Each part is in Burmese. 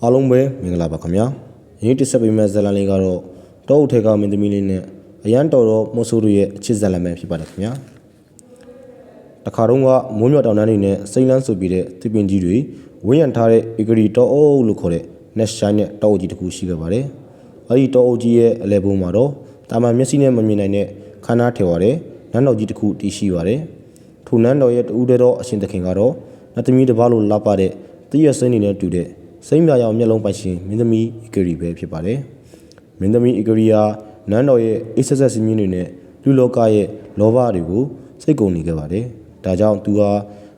အားလုံးပဲမင်္ဂလာပါခင်ဗျာယနေ့တစ်ဆက်ပေးမယ့်ဇာတ်လမ်းလေးကတော့တောအုပ်ထဲကမင်းသမီးလေးနဲ့အရန်တော်တော့မဆိုးတို့ရဲ့အချစ်ဇာတ်လမ်းပဲဖြစ်ပါတယ်ခင်ဗျာတခါတော့ကမိုးမြော်တောင်တန်းတွေနဲ့စိမ့်လန်းဆိုပြီးတဲ့သစ်ပင်ကြီးတွေဝင်းရံထားတဲ့ဧကရီတောအုပ်လို့ခေါ်တဲ့ Nest Shine နဲ့တောအုပ်ကြီးတစ်ခုရှိခဲ့ပါတယ်အဲဒီတောအုပ်ကြီးရဲ့အလဲပုံးမှာတော့တာမန်မျက်စိနဲ့မမြင်နိုင်တဲ့ခန်းသားထည်ဝါတဲ့နန်းတော်ကြီးတစ်ခုတည်ရှိပါတယ်ထိုနန်းတော်ရဲ့တူးတဲ့တော့အရှင်သခင်ကတော့နတ်သမီးတစ်ပါးလိုလာပတဲ့တည့်ရစိမ့်နေနဲ့တူတဲ့စိမ့်မြရောင်မျက်လုံးပိုင်ရှင်မင်းသမီးဧကရီပဲဖြစ်ပါတယ်မင်းသမီးဧကရီဟာနန်းတော်ရဲ့အိဆက်ဆက်စည်းမျဉ်းတွေနဲ့လူလောကရဲ့လောဘတွေကိုစိတ်ကုန်နေခဲ့ပါတယ်ဒါကြောင့်သူဟာ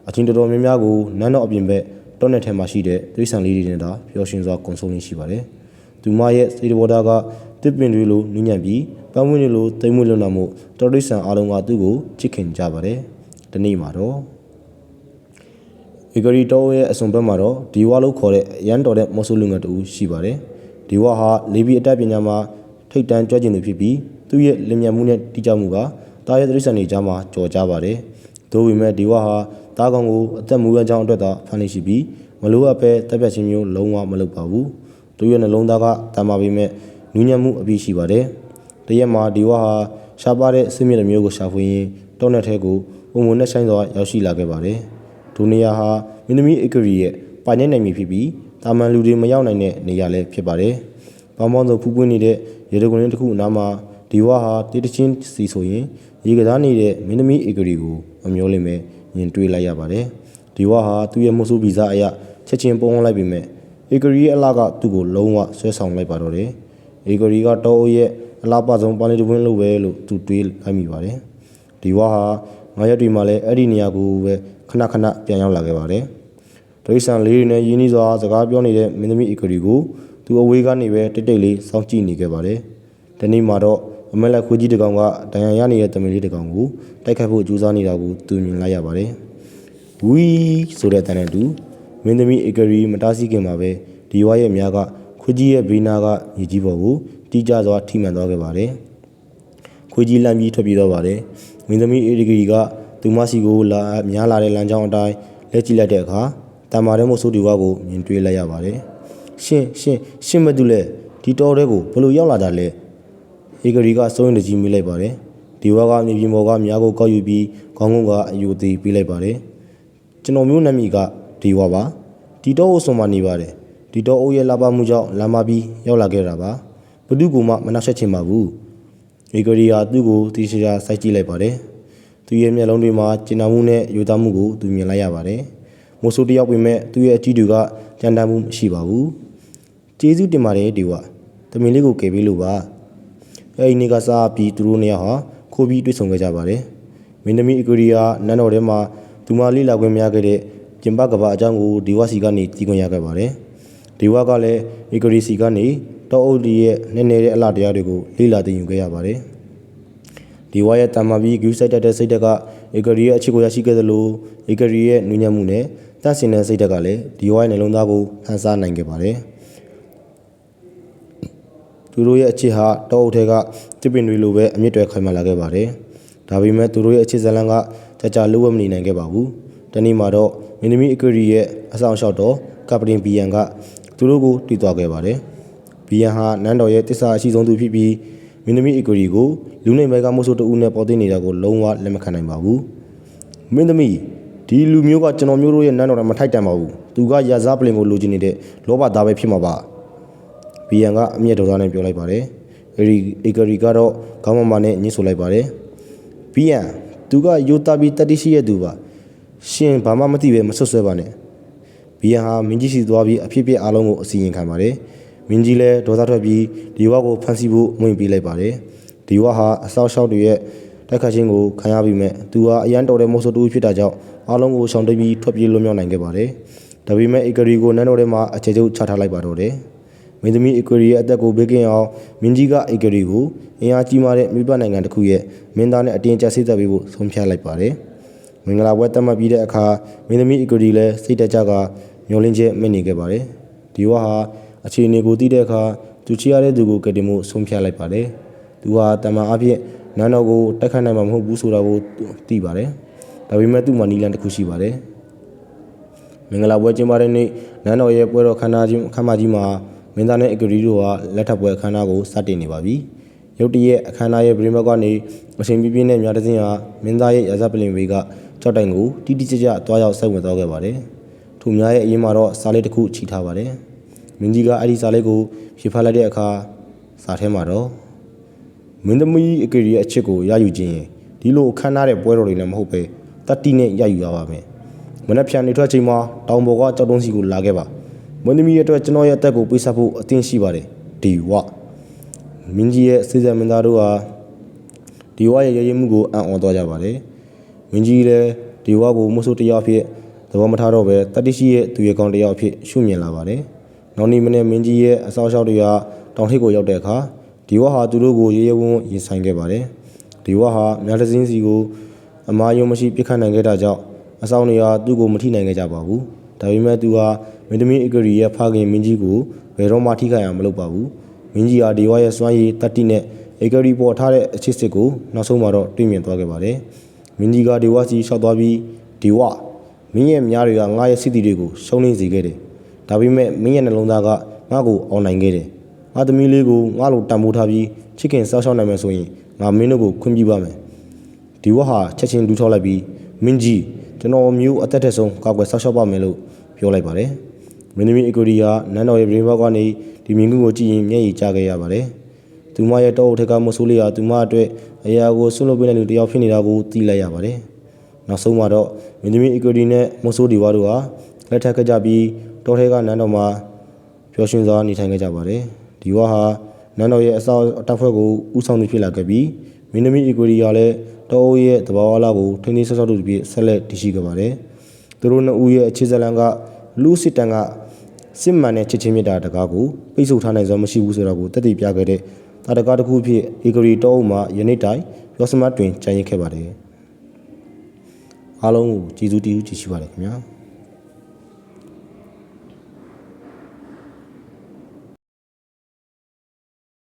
အချင်းတော်များများကိုနန်းတော်အပြင်ဘက်တောနယ်ထဲမှာရှိတဲ့တိရစ္ဆာန်လေးတွေနဲ့သာပျော်ရွှင်စွာကုန်ဆုံးနေရှိပါတယ်သူမရဲ့စိတ်တော်ကတစ်ပင်တွေလိုနူးညံ့ပြီးပန်းမွေးတွေလိုတိမ်မွေးလွန်းလာမှုတော်တိရစ္ဆာန်အားလုံးကသူ့ကိုချစ်ခင်ကြပါတယ်ဒီနေ့မှာတော့ဧကရီတောရဲ့အစွန်ဘက်မှာတော့ဒီဝါလို့ခေါ်တဲ့အရန်တော်တဲ့မော်ဆိုလူငယ်တူရှိပါတယ်ဒီဝါဟာလေဘီအတတ်ပညာမှာထိတ်တန်းကြွကျင်သူဖြစ်ပြီးသူ့ရဲ့လင်မြတ်မှုနဲ့တိကျမှုကတာရဲ့တိရစ္ဆာန်တွေကြားမှာကြော်ကြားပါတယ်သို့ပေမဲ့ဒီဝါဟာတားကောင်ကိုအသက်မူရန်ကြောင်းအတွက်သာဖန်နေရှိပြီးမလိုအပ်ပဲတပ်ပြတ်ခြင်းမျိုးလုံးဝမလုပ်ပါဘူးသူရဲ့နှလုံးသားကတမ်းမာပေမဲ့နူးညံ့မှုအပြည့်ရှိပါတယ်တရက်မှာဒီဝါဟာရှားပါတဲ့စစ်မြေမျိုးကိုရှာဖွေရင်းတောနယ်ထဲကိုပုံမနဲ့ဆိုင်စွာရောက်ရှိလာခဲ့ပါတယ်ဒုနေယာဟာမင်းသမီးဧကရီရဲ့ပိုင်နိုင်မည်ဖြစ်ပြီးတာမန်လူတွေမရောက်နိုင်တဲ့နေရာလည်းဖြစ်ပါတယ်။ပေါင်းပေါင်းစုံဖူးပွင့်နေတဲ့ရေတကွန်တစ်ခုအနားမှာဒီဝါဟာတေးတချင်းစီဆိုရင်ရေကစားနေတဲ့မင်းသမီးဧကရီကိုမမျောလင့်ပဲမြင်တွေ့လိုက်ရပါတယ်။ဒီဝါဟာသူ့ရဲ့မှုဆိုးဗီဇအရာချက်ချင်းပုံလိုက်ပေမဲ့ဧကရီရဲ့အလားကသူ့ကိုလုံးဝဆွဲဆောင်လိုက်ပါတော့တယ်။ဧကရီကတောအုပ်ရဲ့အလားပါဆုံးပန်းလေးတစ်ပွင့်လို့ပဲလို့သူတွေးလိုက်မိပါတယ်။ဒီဝါဟာငါးရက်တွေမှာလည်းအဲ့ဒီနေရာကိုပဲခဏပြန်ရောက်လာခဲ့ပါတယ်။ဒရိဆန်လေးတွေနဲ့ရင်းနှီးစွာစကားပြောနေတဲ့မင်းသမီးဧကရီကိုသူအဝေးကနေပဲတိတ်တိတ်လေးစောင့်ကြည့်နေခဲ့ပါတယ်။ဒီနေ့မှာတော့အမက်လက်ခွေးကြီးတစ်ကောင်ကဒဏ်ရာရနေတဲ့တမင်လေးတစ်ကောင်ကိုတိုက်ခတ်ဖို့ကြိုးစားနေတာကိုသူမြင်လိုက်ရပါတယ်။ဝီးဆိုတဲ့အတန်နဲ့တူမင်းသမီးဧကရီမတားဆီးခင်မှာပဲဒီဝါရဲ့အများကခွေးကြီးရဲ့ဘေးနာကမြေကြီးပေါ်ကိုတီးကြစွာထိမှန်သွားခဲ့ပါတယ်။ခွေးကြီးလမ်းပြီးထွက်ပြေးသွားပါတယ်။မင်းသမီးဧကရီကသူမစီကိုများလာတဲ့လမ်းကြောင်းအတိုင်းလက်ကြည့်လိုက်တဲ့အခါတမာတဲ့မို့ဆိုးဒီဝါကိုမြင်တွေ့လိုက်ရပါတယ်။ရှင်မတူလဲဒီတော်တဲ့ကိုဘလို့ရောက်လာတာလဲဧကရီကစိုးရင်တကြီးမိလိုက်ပါတယ်။ဒီဝါကမြေပြင်ပေါ်ကမြားကိုကောက်ယူပြီးခေါင်းကုန်းကအယူသေးပေးလိုက်ပါတယ်။ကျွန်တော်မျိုးနာမည်ကဒီဝါပါဒီတော်အုပ်ဆုံးမနေပါတယ်ဒီတော်အုပ်ရဲ့လာပါမှုကြောင့်လမ်းမပြီးရောက်လာခဲ့တာပါဘသူကမှမနှောက်ယှက်ချင်ပါဘူးဧကရီကသူ့ကိုတီးရှာစိုက်ကြည့်လိုက်ပါတယ်သူရဲ့မျက်လုံးတွေမှာကျဉ်းနှံမှုနဲ့ယူသားမှုကိုသူမြင်လိုက်ရပါတယ်။မိုးဆိုးတယောက်ပေမဲ့သူရဲ့အကြည့်တွေကကြမ်းတမ်းမှုမရှိပါဘူး။ကျေးဇူးတင်ပါတယ်ဒီဝါ။တမင်လေးကိုကယ်ပေးလို့ပါ။အဲဒီနေ့ကစားပြီးသူတို့နှစ်ယောက်ဟာခိုးပြီးတွေ့ဆုံခဲ့ကြပါတယ်။မင်းသမီးဧကရီကနန်းတော်ထဲမှာသူမလေးလာခွင့်မရခဲ့တဲ့ကျင်ပကဘာအကြောင်းကိုဒီဝါစီကနေတီးခွင့်ရခဲ့ပါတယ်။ဒီဝါကလည်းဧကရီစီကနေတောအုပ်ဒီရဲ့နည်းနည်းတဲ့အလားတရားတွေကိုလေ့လာသိယူခဲ့ရပါတယ်။ဒီဝါရဲ့တာမာပြီးဂူးဆိုင်တက်တဲ့စိတ်တက်ကဧကရီရဲ့အခြေကိုရရှိခဲ့သလိုဧကရီရဲ့နူးညံ့မှုနဲ့တန့်စင်တဲ့စိတ်တက်ကလည်းဒီဝါရဲ့နှလုံးသားကိုဖန်ဆားနိုင်ခဲ့ပါတယ်။သူတို့ရဲ့အခြေဟာတောအုပ်ထဲကတစ်ပင်တွေလိုပဲအမြင့်တွယ်ခိုင်မာလာခဲ့ပါတယ်။ဒါပေမဲ့သူတို့ရဲ့အခြေဇလန်ကကြာလွတ်ဝဲမနေနိုင်ခဲ့ပါဘူး။တနေ့မှာတော့မင်းသမီးဧကရီရဲ့အဆောင်လျှောက်တော့ကပတင်ဘီယန်ကသူတို့ကိုတီးသွားခဲ့ပါတယ်။ဘီယန်ဟာနန်းတော်ရဲ့တစ္ဆာအရှိဆုံးသူဖြစ်ပြီးမင်းသမီးဧကရီကိုလူနေဘက်ကမို့ဆိုတူနဲ့ပေါ်သိနေတာကိုလုံးဝလက်မခံနိုင်ပါဘူးမင်းသမီးဒီလူမျိုးကကျွန်တော်မျိုးတို့ရဲ့နန်းတော်နဲ့မထိုက်တန်ပါဘူးသူကရာဇပလင်ကိုလိုချင်နေတဲ့လောဘသားပဲဖြစ်မှာပါဘီယန်ကအမျက်ဒေါသနဲ့ပြောလိုက်ပါတယ်ဧကရီကတော့ခေါင်းမမနဲ့ညှစ်ဆိုလိုက်ပါတယ်ဘီယန်သူကယိုတာပြီးတတိရှိရဲ့သူပါရှင်ဘာမှမသိပဲမဆွဆွဲပါနဲ့ဘီယန်ဟာမင်းကြီးစီသွားပြီးအဖြစ်အပျက်အလုံးကိုအစီရင်ခံပါတယ်မင်းကြီးလည်းဒေါသထွက်ပြီးဒီဝါကိုဖမ်းဆီးဖို့မဝင်ပေးလိုက်ပါတယ်ဒီဝါဟာအဆောက်အအုံတွေရဲ့တိုက်ခတ်ခြင်းကိုခံရပြီးမဲ့သူဟာအရန်တော်တဲ့မိုးဆိုးတူဖြစ်တာကြောင့်အားလုံးကိုရှောင်တိတ်ပြီးထွက်ပြေးလွတ်မြောက်နိုင်ခဲ့ပါတယ်ဒါပေမဲ့ဧကရီကိုနန်းတော်ထဲမှာအခြေကျုပ်ချထားလိုက်ပါတော့တယ်မင်းသမီးဧကရီရဲ့အသက်ကိုဘေးကင်းအောင်မင်းကြီးကဧကရီကိုအင်အားကြီးမားတဲ့မြို့ပနိုင်ငံတစ်ခုရဲ့မင်းသားနဲ့အတင်းကျပ်ဆေးသက်ပေးဖို့ဆုံးဖြတ်လိုက်ပါတယ်မင်္ဂလာပွဲတက်မှတ်ပြီးတဲ့အခါမင်းသမီးဧကရီလည်းစိတ်တကြကမျောလင်းချက်မနေခဲ့ပါတယ်ဒီဝါဟာအခြေအနေကိုသိတဲ့အခါသူချီရတဲ့သူကိုကယ်တင်မှုဆုံးဖြတ်လိုက်ပါတယ်။သူဟာတမန်အဖြစ်နန်းတော်ကိုတိုက်ခိုက်နိုင်မှာမဟုတ်ဘူးဆိုတာကိုသိပါတယ်။ဒါပေမဲ့သူ့မှာနီလန်တစ်ခုရှိပါတယ်။ င်္ဂလာပွဲကျင်းပတဲ့နေ့နန်းတော်ရဲ့ပွဲတော်ခမ်းနားကြီးမှာမင်းသားနဲ့အကရီတို့ဟာလက်ထပ်ပွဲအခမ်းအနားကိုစတင်နေပါပြီ။ရုတ်တရက်အခမ်းအနားရဲ့ပြိမတ်ကနေအချိန်ပြည့်ပြည့်နဲ့များတဲ့စဉ်ဟာမင်းသားရဲ့ရာဇပလင်ဝေကကြောက်တိုင်ကိုတိတိကျကျတွားရောက်ဆက်ဝင်သွားခဲ့ပါတယ်။ထိုများရဲ့အရင်မှာတော့စာလေးတစ်ခုချီထားပါတယ်။မင်းကြီးကအဲ့ဒီစာလေးကိုဖြေဖတ်လိုက်တဲ့အခါစာထဲမှာတော့မင်းသမီးအကရီရဲ့အချစ်ကိုရယူခြင်းဒီလိုအခမ်းအနားတဲ့ပွဲတော်တွေလည်းမဟုတ်ပဲတတိနဲ့ရယူရပါမယ်။မနက်ဖြန်နေထွက်ချိန်မှာတောင်ပေါ်ကကြောက်တုံးစီကိုလာခဲ့ပါမင်းသမီးရဲ့အတွက်ကျွန်တော်ရဲ့အသက်ကိုပေးဆက်ဖို့အသင့်ရှိပါတယ်ဒီဝမင်းကြီးရဲ့စေစံမင်းသားတို့ဟာဒီဝရဲ့ရည်မှုကိုအံ့ဩသွားကြပါတယ်မင်းကြီးလည်းဒီဝကိုမဆိုးတရားဖြစ်သဘောမထားတော့ပဲတတိရှိရဲ့သူရဲ့ကောင်တရားအဖြစ်ရှုမြင်လာပါတယ်နောက်နေ့မနေ့မင်းကြီးရဲ့အစောရှောက်တွေကတောင်ထိပ်ကိုရောက်တဲ့အခါဒီဝဟာသူတို့ကိုရေဝုန်းရင်ဆိုင်ခဲ့ပါတယ်ဒီဝဟာမြတ်တစင်းစီကိုအမားယုံမရှိပြစ်ခတ်နိုင်ခဲ့တာကြောင့်အဆောင်တွေကသူ့ကိုမထိနိုင်ခဲ့ကြပါဘူးဒါပေမဲ့သူဟာမင်းသမီးအကရီရဲ့ဖခင်မင်းကြီးကိုဘယ်တော့မှထိခိုက်အောင်မလုပ်ပါဘူးမင်းကြီးဟာဒီဝါရဲ့စွမ်းရည်တတိနဲ့အကရီပေါ်ထားတဲ့အချစ်စစ်ကိုနောက်ဆုံးမှာတော့တွေ့မြင်သွားခဲ့ပါတယ်မင်းကြီးကဒီဝါစီလျှောက်သွားပြီးဒီဝမင်းရဲ့မြားတွေကငါရဲ့စစ်တီတွေကိုရှုံးနေစေခဲ့တယ်ဒါပေမဲ့မင်းရဲ့နှလုံးသားကငါ့ကိုအောင်နိုင်ခဲ့တယ်ငါသမီးလေးကိုငါ့လိုတန်ဖိုးထားပြီးချစ်ခင်စောင့်ရှောက်နိုင်မယ်ဆိုရင်ငါမင်းတို့ကိုခွင့်ပြုပါမယ်ဒီဝါဟာချက်ချင်းဒူးထောက်လိုက်ပြီးမင်းကြီးကျွန်တော်မျိုးအသက်ထက်ဆုံးကောက်ွယ်စောင့်ရှောက်ပါမယ်လို့ပြောလိုက်ပါတယ်မင်းသမီးအကိုရီယာနန်းတော်ရဲ့ပြင်ပကနေဒီမြင်းကူကိုကြည့်ရင်မျက်ရည်ကျခဲ့ရပါတယ်သူမရဲ့တောအုပ်ထက်ကမဆိုးလေးဟာသူမအတွက်အရာကိုဆွလို့ပြတဲ့လူတစ်ယောက်ဖြစ်နေတာကိုသိလိုက်ရပါတယ်နောက်ဆုံးမှာတော့မင်းသမီးအကိုရီနဲ့မဆိုးဒီဝါတို့ဟာလက်ထပ်ခဲ့ကြပြီးတောထဲကနန်းတော်မှာပျော်ရွှင်စွာနေထိုင်ခဲ့ကြပါတယ်ဒီဝါဟာနန်းတော်ရဲ့အစောတပ်ဖွဲ့ကိုဥဆောင်သူဖြစ်လာခဲ့ပြီးမင်းသမီးအကိုရီယာလည်းတောအုပ်ရဲ့တဘာဝလာကိုထိန်းသိမ်းဆောက်ရှောက်သူဖြစ်ဆက်လက်တည်ရှိခဲ့ပါတယ်သူတို့နှစ်ဦးရဲ့အခြေဇလံကလူစစ်တန်ကစစ်မှန်တဲ့ချစ်ချင်းမြတ်တာတကားကိုပိတ်ဆို့ထားနိုင်စွာမရှိဘူးဆိုတာကိုတက်တည်ပြခဲ့တဲ့တာတကားတစ်ခုဖြစ်အေဂရီတောအုပ်မှာယနေ့တိုင်ရောစမတ်တွင်ကြံရစ်ခဲ့ပါတယ်အားလုံးကိုကျေးဇူးတင်ရှိပါတယ်ခင်ဗျာ